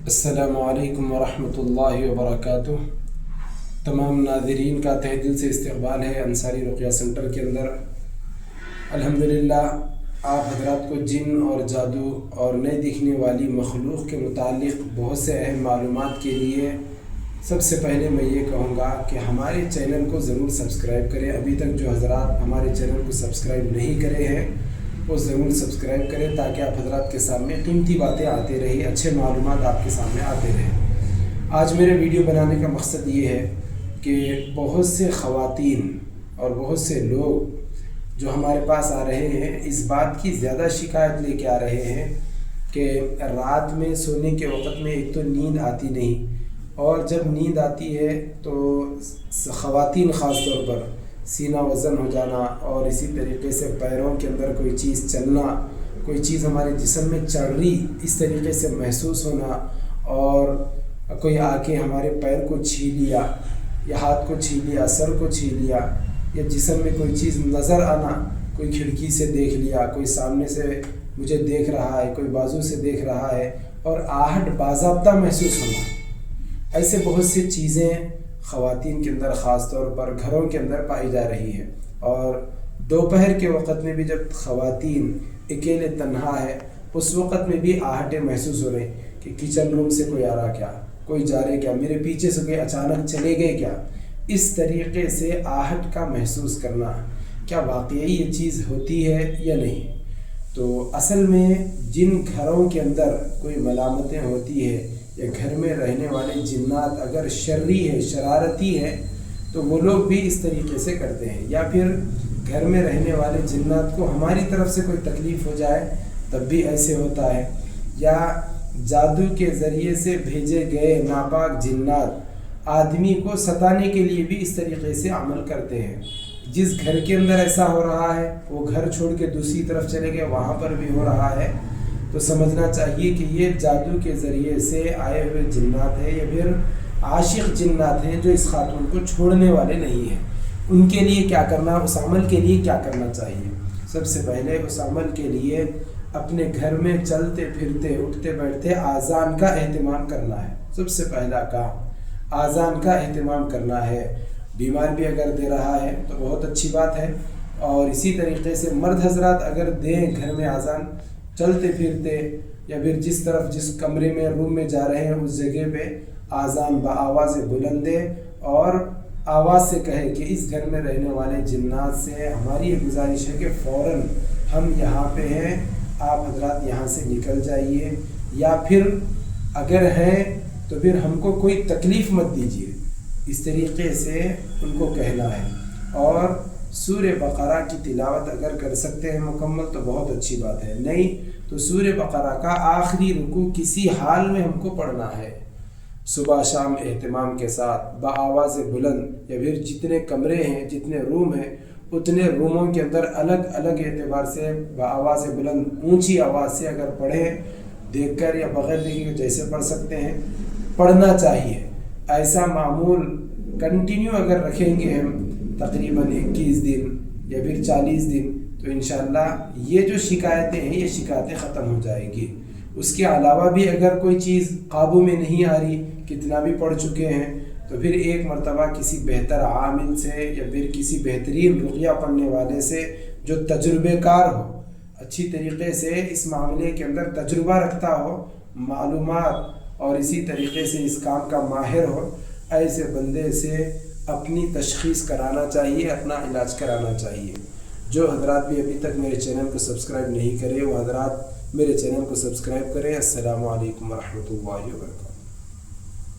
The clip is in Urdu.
السلام علیکم ورحمۃ اللہ وبرکاتہ۔ تمام ناظرین کا تہ دل سے استقبال ہے انصاری رقیہ سینٹر کے اندر۔ الحمدللہ آپ حضرات کو جن اور جادو اور نئے دکھنے والی مخلوق کے متعلق بہت سے اہم معلومات کے لیے سب سے پہلے میں یہ کہوں گا کہ ہمارے چینل کو ضرور سبسکرائب کریں۔ ابھی تک جو حضرات ہمارے چینل کو سبسکرائب نہیں کرے ہیں وہ ضرور سبسکرائب کریں تاکہ آپ حضرات کے سامنے قیمتی باتیں آتے رہی، اچھے معلومات آپ کے سامنے آتے رہیں۔ آج میرے ویڈیو بنانے کا مقصد یہ ہے کہ بہت سے خواتین اور بہت سے لوگ جو ہمارے پاس آ رہے ہیں اس بات کی زیادہ شکایت لے کے آ رہے ہیں کہ رات میں سونے کے وقت میں ایک تو نیند آتی نہیں، اور جب نیند آتی ہے تو خواتین خاص طور پر سینہ وزن ہو جانا، اور اسی طریقے سے پیروں کے اندر کوئی چیز چلنا، کوئی چیز ہمارے جسم میں چڑھ رہی اس طریقے سے محسوس ہونا، اور کوئی آ کے ہمارے پیر کو چھین لیا یا ہاتھ کو چھین لیا، سر کو چھین لیا، یا جسم میں کوئی چیز نظر آنا، کوئی کھڑکی سے دیکھ لیا، کوئی سامنے سے مجھے دیکھ رہا ہے، کوئی بازو سے دیکھ رہا ہے، اور آہٹ باضابطہ محسوس ہونا، ایسے بہت سی چیزیں خواتین کے اندر خاص طور پر گھروں کے اندر پائی جا رہی ہے۔ اور دوپہر کے وقت میں بھی جب خواتین اکیلے تنہا ہے اس وقت میں بھی آہٹیں محسوس ہو رہی کہ کچن روم سے کوئی آ رہا کیا، کوئی جا رہے کیا، میرے پیچھے سے کوئی اچانک چلے گئے کیا، اس طریقے سے آہٹ کا محسوس کرنا، کیا واقعی یہ چیز ہوتی ہے یا نہیں؟ تو اصل میں جن گھروں کے اندر کوئی ملامتیں ہوتی ہے یا گھر میں رہنے والے جنات اگر شرری ہے، شرارتی ہے، تو وہ لوگ بھی اس طریقے سے کرتے ہیں، یا پھر گھر میں رہنے والے جنات کو ہماری طرف سے کوئی تکلیف ہو جائے تب بھی ایسے ہوتا ہے، یا جادو کے ذریعے سے بھیجے گئے ناپاک جنات آدمی کو ستانے کے لیے بھی اس طریقے سے عمل کرتے ہیں۔ جس گھر کے اندر ایسا ہو رہا ہے وہ گھر چھوڑ کے دوسری طرف چلے گئے، وہاں پر بھی ہو رہا ہے، تو سمجھنا چاہیے کہ یہ جادو کے ذریعے سے آئے ہوئے جنات ہیں یا پھر عاشق جنات ہیں جو اس خاتون کو چھوڑنے والے نہیں ہیں۔ ان کے لیے کیا کرنا، اس عمل کے لیے کیا کرنا چاہیے؟ سب سے پہلے اس عمل کے لیے اپنے گھر میں چلتے پھرتے اٹھتے بیٹھتے آذان کا اہتمام کرنا ہے۔ سب سے پہلا کام آذان کا اہتمام کرنا ہے۔ بیمار بھی اگر دے رہا ہے تو بہت اچھی بات ہے، اور اسی طریقے سے مرد حضرات اگر دیں گھر میں آذان، چلتے پھرتے یا پھر جس طرف جس کمرے میں روم میں جا رہے ہیں اس جگہ پہ آذان بآواز بلند دے، اور آواز سے کہے کہ اس گھر میں رہنے والے جنات سے ہماری یہ گزارش ہے کہ فوراً ہم یہاں پہ ہیں، آپ حضرات یہاں سے نکل جائیے، یا پھر اگر ہیں تو پھر ہم کو کوئی تکلیف مت دیجیے، اس طریقے سے ان کو کہنا ہے۔ اور سورہ بقرہ کی تلاوت اگر کر سکتے ہیں مکمل تو بہت اچھی بات ہے، نہیں تو سورہ بقرہ کا آخری رکوع کسی حال میں ہم کو پڑھنا ہے، صبح شام اہتمام کے ساتھ بآواز بلند، یا پھر جتنے کمرے ہیں جتنے روم ہیں اتنے روموں کے اندر الگ الگ اعتبار سے بآواز بلند اونچی آواز سے اگر پڑھیں، دیکھ کر یا بغیر دیکھے جیسے پڑھ سکتے ہیں پڑھنا چاہیے۔ ایسا معمول کنٹینیو اگر رکھیں گے ہم تقریباً 21 دن یا پھر 40 دن تو انشاءاللہ یہ جو شکایتیں ہیں یہ شکایتیں ختم ہو جائیں گی۔ اس کے علاوہ بھی اگر کوئی چیز قابو میں نہیں آ رہی، کتنا بھی پڑھ چکے ہیں، تو پھر ایک مرتبہ کسی بہتر عامل سے یا پھر کسی بہترین رقیہ پڑھنے والے سے جو تجربے کار ہو، اچھی طریقے سے اس معاملے کے اندر تجربہ رکھتا ہو، معلومات اور اسی طریقے سے اس کام کا ماہر ہو، ایسے بندے سے اپنی تشخیص کرانا چاہیے، اپنا علاج کرانا چاہیے۔ جو حضرات بھی ابھی تک میرے چینل کو سبسکرائب نہیں کرے وہ حضرات میرے چینل کو سبسکرائب کریں۔ السلام علیکم ورحمۃ اللہ وبرکاتہ۔